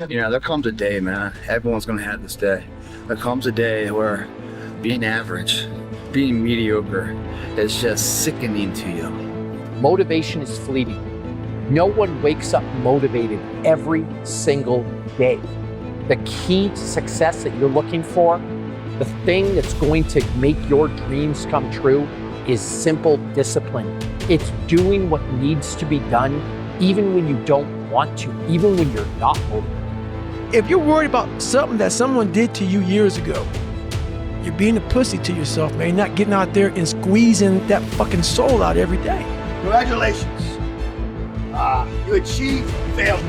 You know, there comes a day, man. Everyone's gonna have this day. There comes a day where being average, being mediocre is just sickening to you. Motivation is fleeting. No one wakes up motivated every single day. The key to success that you're looking for, the thing that's going to make your dreams come true, is simple discipline. It's doing what needs to be done, even when you don't want to, even when you're not motivated. If you're worried about something that someone did to you years ago, you're being a pussy to yourself, man. You're not getting out there and squeezing that fucking soul out every day. Congratulations. You achieved failure.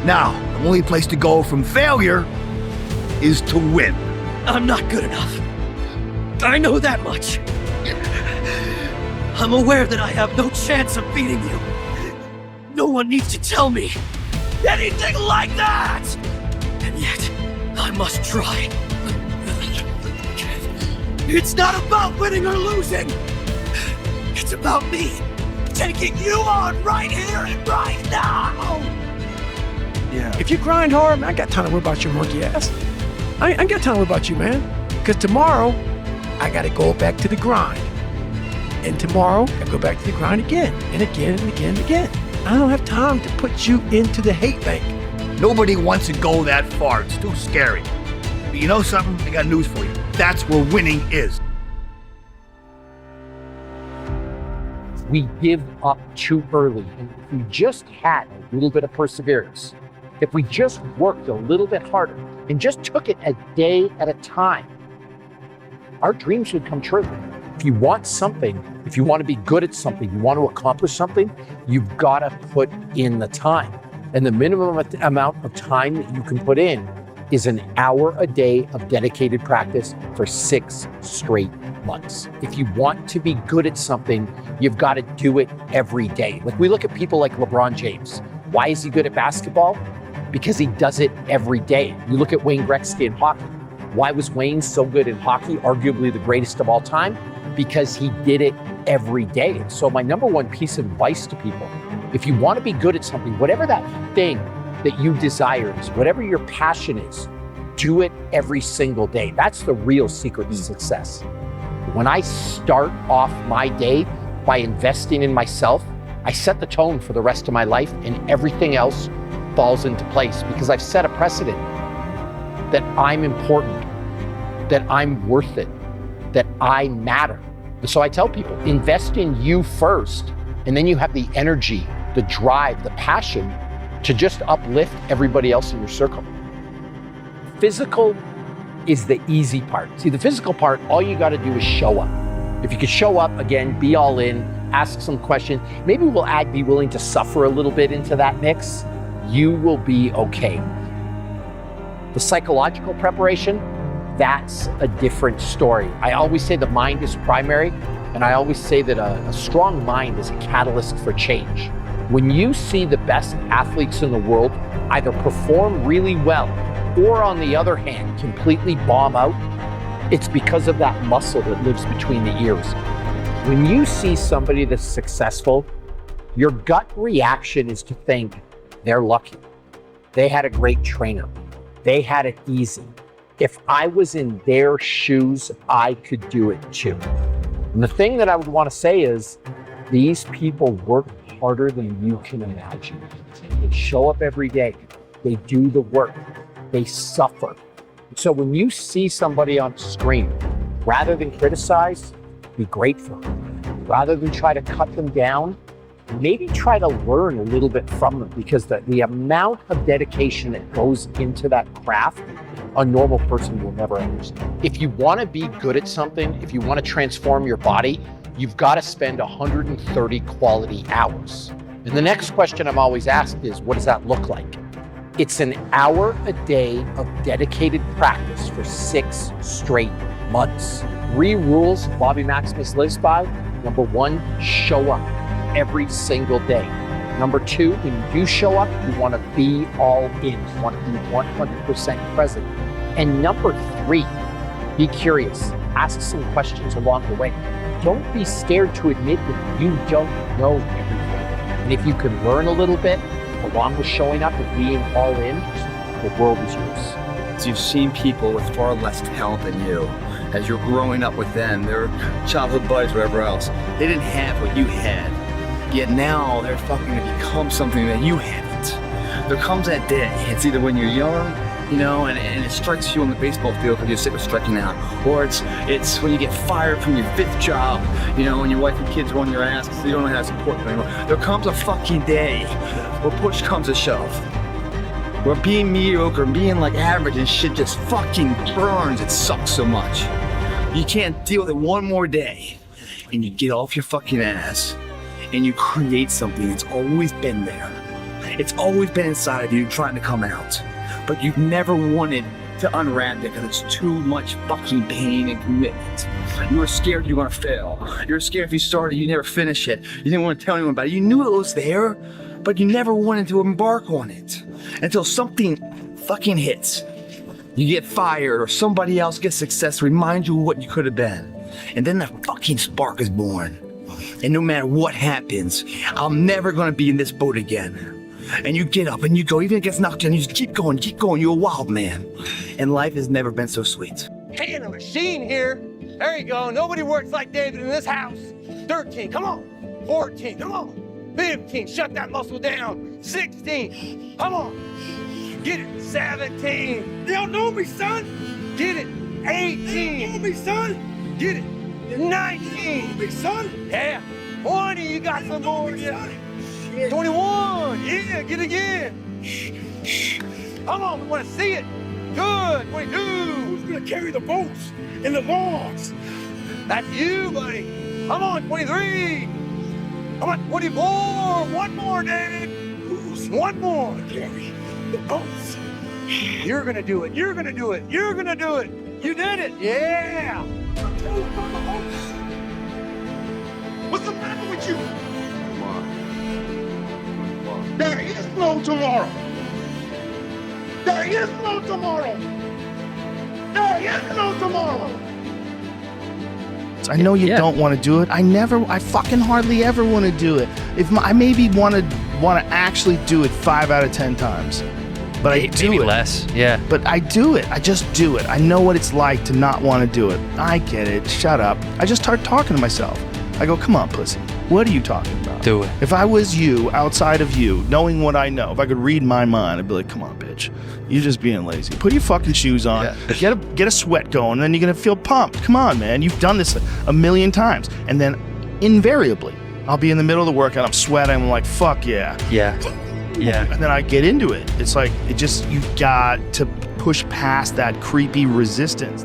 Now, the only place to go from failure is to win. I'm not good enough. I know that much. I'm aware that I have no chance of beating you. No one needs to tell me anything like that! And yet, I must try. It's not about winning or losing. It's about me taking you on right here and right now! Yeah. If you grind hard, man, I ain't got time to worry about your monkey ass. I ain't got time to worry about you, man. Because tomorrow, I got to go back to the grind. And tomorrow, I go back to the grind again and again and again and again. I don't have time to put you into the hate bank. Nobody wants to go that far. It's too scary. But you know something? I got news for you. That's where winning is. We give up too early. And if we just had a little bit of perseverance, if we just worked a little bit harder and just took it a day at a time, our dreams would come true. If you want something, if you want to be good at something, you want to accomplish something, you've got to put in the time. And the minimum amount of time that you can put in is an hour a day of dedicated practice for 6 straight months. If you want to be good at something, you've got to do it every day. Like, we look at people like LeBron James. Why is he good at basketball? Because he does it every day. You look at Wayne Gretzky in hockey. Why was Wayne so good in hockey, arguably the greatest of all time? Because he did it every day. And so my number one piece of advice to people, if you want to be good at something, whatever that thing that you desire is, whatever your passion is, do it every single day. That's the real secret to success. When I start off my day by investing in myself, I set the tone for the rest of my life, and everything else falls into place because I've set a precedent that I'm important, that I'm worth it, that I matter. And so I tell people, invest in you first, and then you have the energy, the drive, the passion to just uplift everybody else in your circle. Physical is the easy part. See, the physical part, all you got to do is show up. If you could show up, again, be all in, ask some questions. Maybe we'll add be willing to suffer a little bit into that mix. You will be okay. The psychological preparation, that's a different story. I always say the mind is primary, and I always say that a strong mind is a catalyst for change. When you see the best athletes in the world either perform really well or, on the other hand, completely bomb out, it's because of that muscle that lives between the ears. When you see somebody that's successful, your gut reaction is to think they're lucky. They had a great trainer. They had it easy. If I was in their shoes, I could do it too. And the thing that I would want to say is, these people work harder than you can imagine. They show up every day. They do the work. They suffer. So when you see somebody on screen, rather than criticize, be grateful. Rather than try to cut them down, maybe try to learn a little bit from them, because the amount of dedication that goes into that craft, a normal person will never understand. If you want to be good at something, if you want to transform your body, you've got to spend 130 quality hours. And the next question I'm always asked is, what does that look like? It's an hour a day of dedicated practice for 6 straight months. 3 rules Bobby Maximus lives by. Number 1, show up every single day. Number 2, when you do show up, you want to be all in. You want to be 100% present. And number 3, be curious. Ask some questions along the way. Don't be scared to admit that you don't know everything. And if you can learn a little bit, along with showing up and being all in, the world is yours. So you've seen people with far less talent than you. As you're growing up with them, their childhood buddies, whatever else, they didn't have what you had. Yet now they're fucking to become something that you haven't. There comes that day. It's either when you're young, you know, and it strikes you on the baseball field because you're sick of striking out, or it's when you get fired from your 5th job, you know, and your wife and kids are on your ass because you don't know how to support them anymore. There comes a fucking day where push comes to shove, where being mediocre, being like average and shit just fucking burns. It sucks so much. You can't deal with it one more day, and you get off your fucking ass and you create something that's always been there. It's always been inside of you trying to come out. But you've never wanted to unwrap it because it's too much fucking pain and commitment. You were scared you were gonna fail. You were scared if you started, you never finish it. You didn't want to tell anyone about it. You knew it was there, but you never wanted to embark on it until something fucking hits. You get fired or somebody else gets success, reminds you of what you could have been. And then the fucking spark is born. And no matter what happens, I'm never gonna be in this boat again. And you get up and you go, even if it gets knocked down, you just keep going, you're a wild man. And life has never been so sweet. Hey, in a machine here. There you go. Nobody works like David in this house. 13, come on. 14, come on. 15, shut that muscle down. 16, come on. Get it. 17. They don't know me, son. Get it. 18. They don't know me, son. Get it. 19. Me, son. Yeah. 20, you got some more. Yeah. 21, yeah, get it again. Come on, we want to see it. Good, 22. Who's gonna carry the boats and the logs? That's you, buddy. Come on, 23. Come on, 24. One more, David. One more. Carry the boats. You're gonna do it. You're gonna do it. You're gonna do it. You did it. Yeah. What's the matter with you? There is no tomorrow. There is no tomorrow. There is no tomorrow. I know you don't want to do it. I fucking hardly ever want to do it. I maybe want to actually do it 5 out of 10 times. But I do maybe it. less, yeah. But I do it. I just do it. I know what it's like to not want to do it. I get it. Shut up. I just start talking to myself. I go, come on, pussy. What are you talking about? Do it. If I was you, outside of you, knowing what I know, if I could read my mind, I'd be like, come on, bitch. You're just being lazy. Put your fucking shoes on. Yeah. Get a sweat going, and then you're going to feel pumped. Come on, man. You've done this a million times. And then, invariably, I'll be in the middle of the workout. I'm sweating. I'm like, fuck yeah. Yeah. Yeah. And then I get into it. It's like, you've got to push past that creepy resistance.